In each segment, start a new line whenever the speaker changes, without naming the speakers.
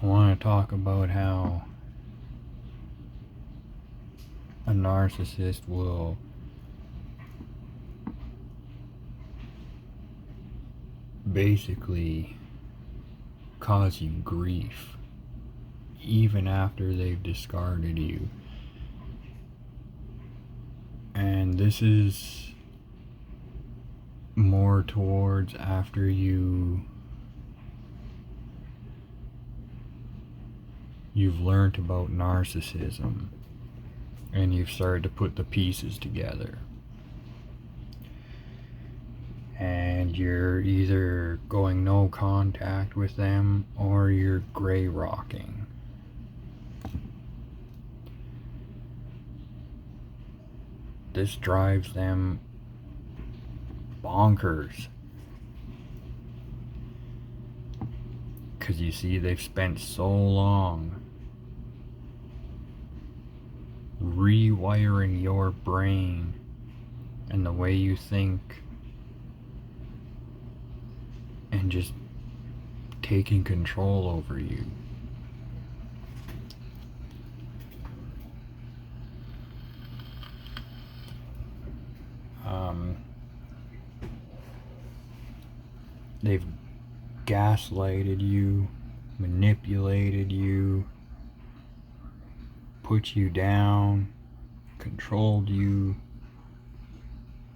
want to talk about how a narcissist will basically cause you grief even after they've discarded you. And this is more towards after you've learned about narcissism and you've started to put the pieces together. And you're either going no contact with them or you're gray rocking. This drives them bonkers. Because you see, they've spent so long rewiring your brain and the way you think and just taking control over you. They've gaslighted you, manipulated you, put you down, controlled you,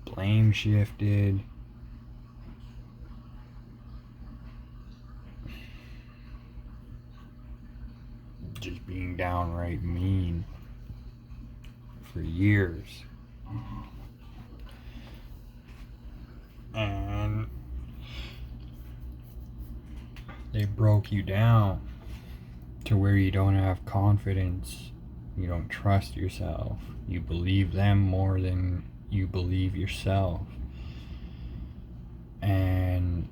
blame shifted. Just being downright mean for years. And they broke you down to where you don't have confidence, you don't trust yourself, you believe them more than you believe yourself. And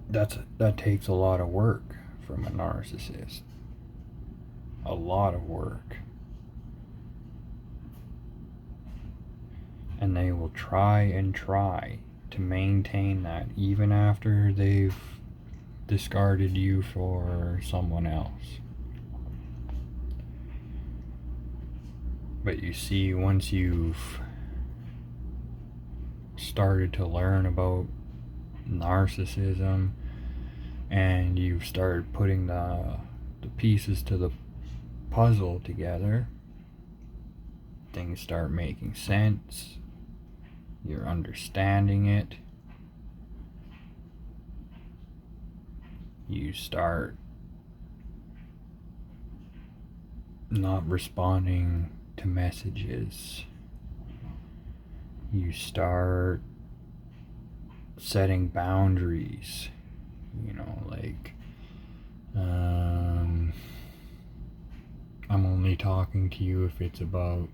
that takes a lot of work from a narcissist. A lot of work. And they will try and try to maintain that even after they've discarded you for someone else. But you see, once you've started to learn about narcissism and you've started putting the pieces to the puzzle together, things start making sense. You're understanding it. You start not responding to messages. You start setting boundaries. Like, I'm only talking to you if it's about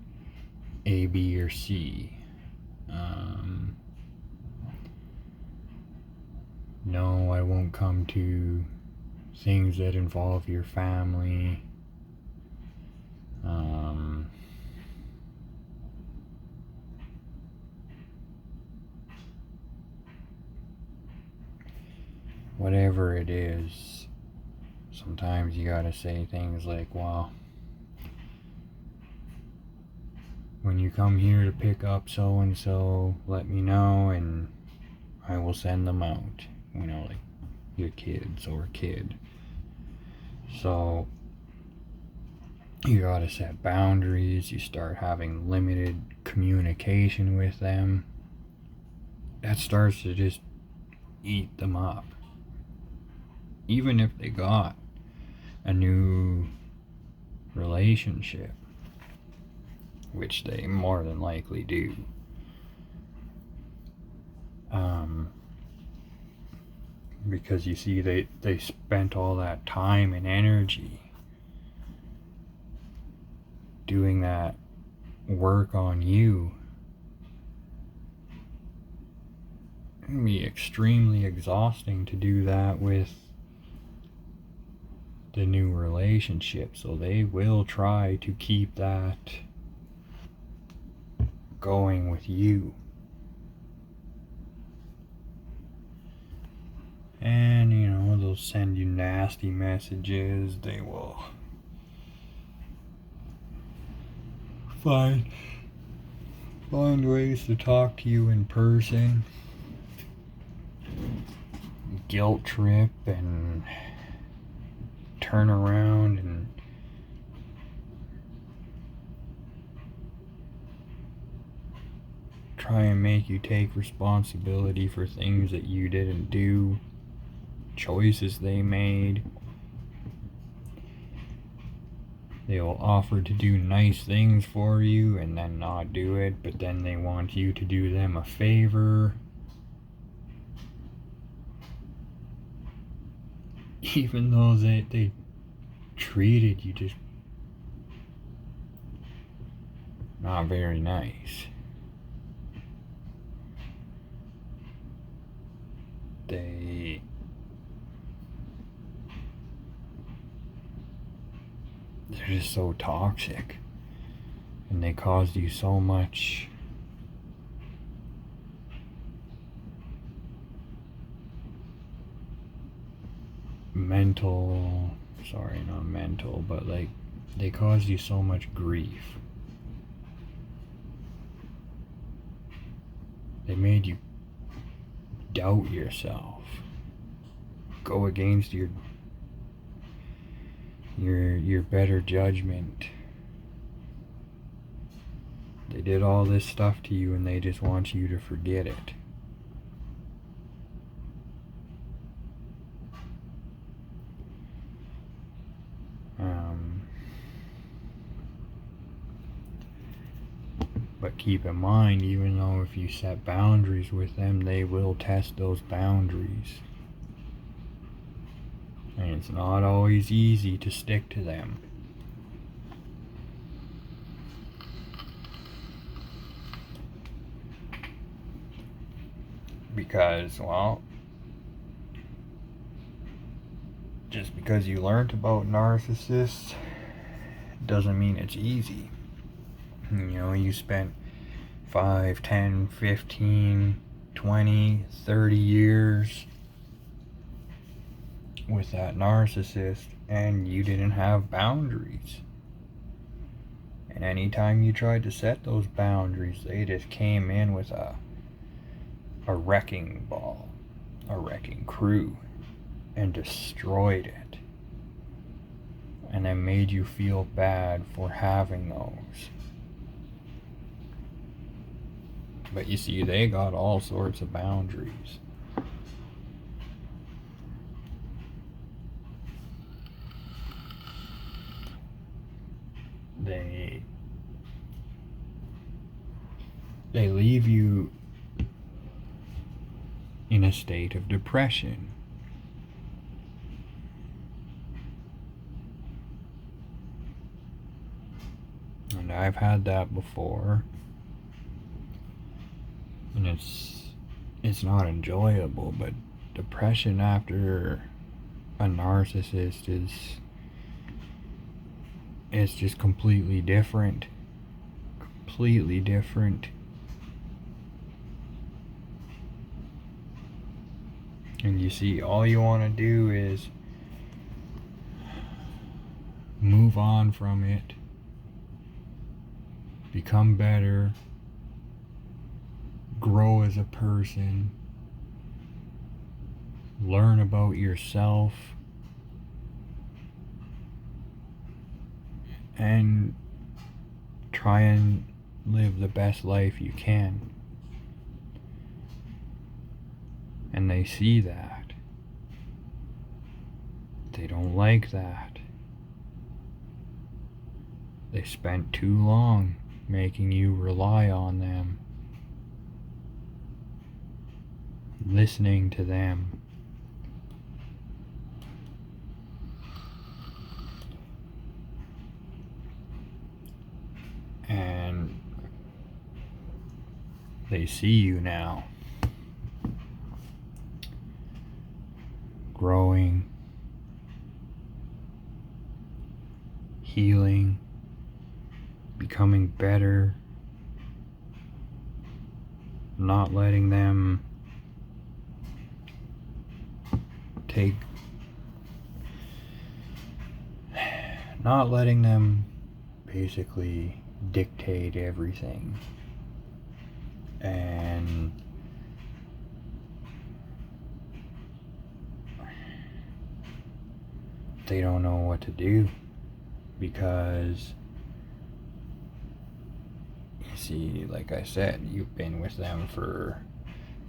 A, B, or C. No, I won't come to things that involve your family. Whatever it is, sometimes you gotta say things like, well, when you come here to pick up so and so, let me know and I will send them out. Like your kids or kid. So you gotta set boundaries. You start having limited communication with them. That starts to just eat them up. Even if they got a new relationship, which they more than likely do. Because you see, they spent all that time and energy doing that work on you. It can be extremely exhausting to do that with the new relationship, so they will try to keep that going with you. And They'll send you nasty messages. They will find ways to talk to you in person. Guilt trip and turn around and try and make you take responsibility for things that you didn't do, choices they made. They will offer to do nice things for you and then not do it, but then they want you to do them a favor. Even though they treated you just not very nice. They're just so toxic, and they caused you so much not mental, but like they caused you so much grief. They made you doubt yourself, go against your better judgment. They did all this stuff to you and they just want you to forget it. But keep in mind, even though if you set boundaries with them, they will test those boundaries. And it's not always easy to stick to them. Because, well, just because you learned about narcissists doesn't mean it's easy. You know, you spent 5, 10, 15, 20, 30 years with that narcissist and you didn't have boundaries. And anytime you tried to set those boundaries, they just came in with a wrecking ball, a wrecking crew, and destroyed it. And then made you feel bad for having those. But you see, they got all sorts of boundaries. They leave you in a state of depression. And I've had that before. And it's not enjoyable, but depression after a narcissist is just completely different. Completely different. And you see, all you want to do is move on from it, become better, grow as a person, learn about yourself, and try and live the best life you can. And they see that. They don't like that. They spent too long making you rely on them, listening to them. And they see you now, growing, healing, becoming better, not letting them take not letting them basically dictate everything. And they don't know what to do, because you see, like I said, you've been with them for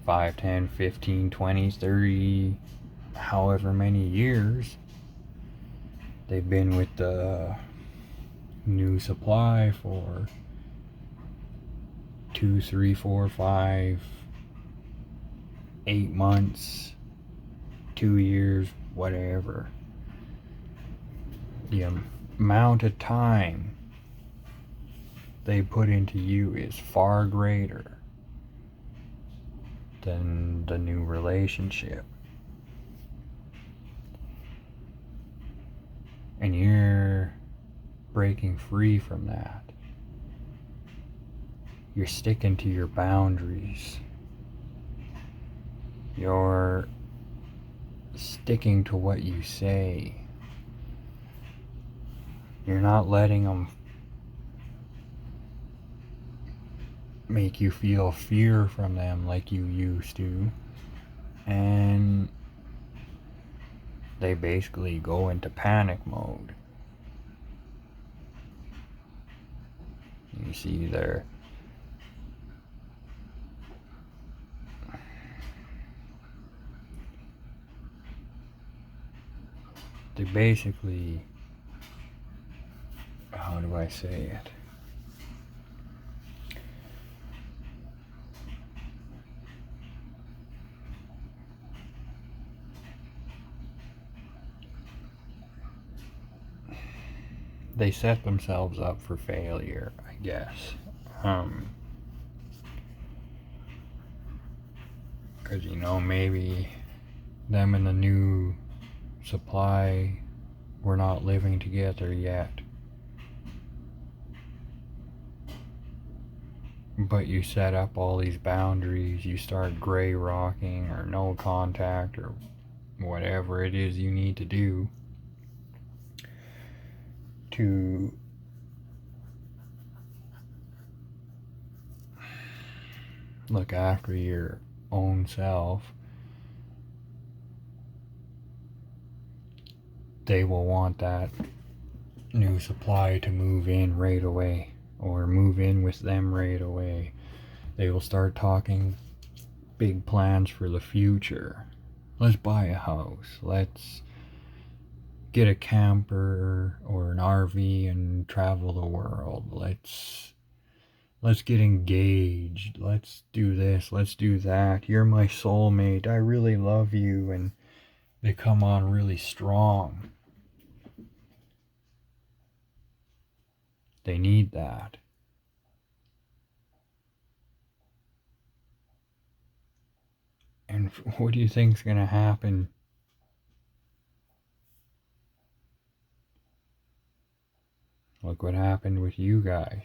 5, 10, 15, 20, 30, however many years. They've been with the new supply for 2, 3, 4, 5, 8 months, 2 years, whatever. The amount of time they put into you is far greater than the new relationship. And you're breaking free from that. You're sticking to your boundaries. You're sticking to what you say. You're not letting them make you feel fear from them like you used to. And they basically go into panic mode. You see, they basically, how do I say it? They set themselves up for failure, I guess. Because, maybe them and the new supply were not living together yet. But you set up all these boundaries, you start gray rocking or no contact or whatever it is you need to do to look after your own self. They will want that new supply to move in right away, or move in with them right away. They will start talking big plans for the future. Let's buy a house. Let's get a camper or an RV and travel the world. Let's get engaged. Let's do this. Let's do that. You're my soulmate. I really love you. And they come on really strong. They need that. And what do you think's gonna happen? Look what happened with you guys.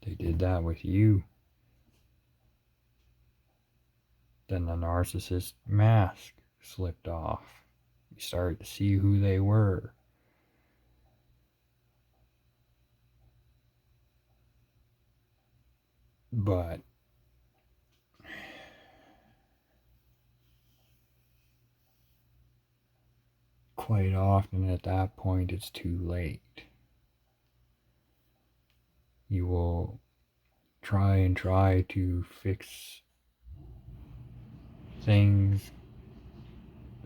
They did that with you. Then the narcissist mask slipped off. You started to see who they were. But quite often at that point it's too late. You will try to fix things,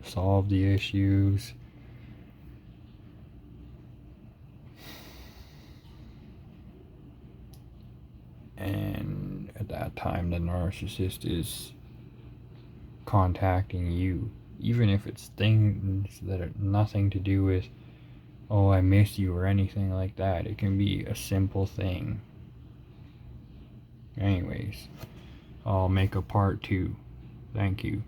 solve the issues, and at that time the narcissist is contacting you, even if it's things that are nothing to do with, oh, I miss you or anything like that. It can be a simple thing. Anyways, I'll make a part 2. Thank you.